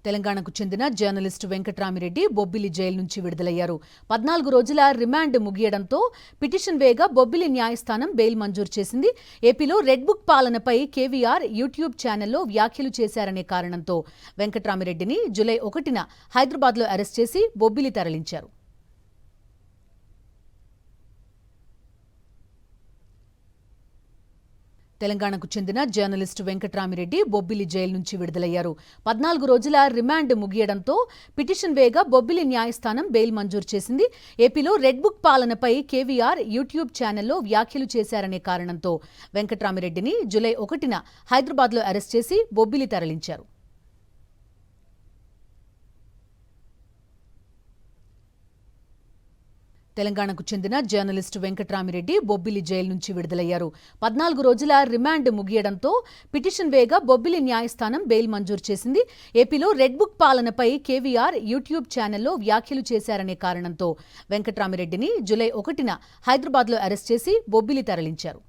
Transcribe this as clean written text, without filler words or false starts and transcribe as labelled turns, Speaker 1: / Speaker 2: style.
Speaker 1: తెలంగాణకు చెందిన journalist Venkatramireddy Bobbili jail నుంచి విడుదలయ్యారు. 14 రోజుల రిమాండ్ ముగియడంతో పిటిషన్ వేగా బొబ్బిలి న్యాయస్థానం బెయిల్ మంజూరు చేసింది. ఏపీలో రెడ్ బుక్ పాలనపై కేవీఆర్ యూట్యూబ్ ఛానల్లో వ్యాఖ్యలు చేశారనే కారణంతో వెంకట్రామిరెడ్డిని జూలై 1న హైదరాబాద్లో అరెస్ట్ చేసి బొబ్బిలి తరలించారు. తెలంగాణకు చెందిన జర్నలిస్టు వెంకట్రామిరెడ్డి బొబ్బిలి జైలు నుంచి విడుదలయ్యారు. 14 రోజుల రిమాండ్ ముగియడంతో పిటిషన్ వేగా బొబ్బిలి న్యాయస్థానం బెయిల్ మంజూరు చేసింది. ఏపీలో రెడ్ బుక్ పాలనపై కేవీఆర్ యూట్యూబ్ ఛానల్లో వ్యాఖ్యలు చేశారనే కారణంతో వెంకట్రామిరెడ్డిని జూలై 1న హైదరాబాద్లో అరెస్ట్ చేసి బొబ్బిలి తరలించారు. తెలంగాణకు చెందిన జర్నలిస్టు వెంకట్రామిరెడ్డి బొబ్బిలి జైలు నుంచి విడుదలయ్యారు. 14 రోజుల రిమాండ్ ముగియడంతో పిటిషన్ వేగా బొబ్బిలి న్యాయస్థానం బెయిల్ మంజూరు చేసింది. ఏపీలో రెడ్ బుక్ పాలనపై కేవీఆర్ యూట్యూబ్ ఛానల్లో వ్యాఖ్యలు చేశారనే కారణంతో వెంకట్రామిరెడ్డిని జూలై 1న హైదరాబాద్లో అరెస్ట్ చేసి బొబ్బిలి తరలించారు.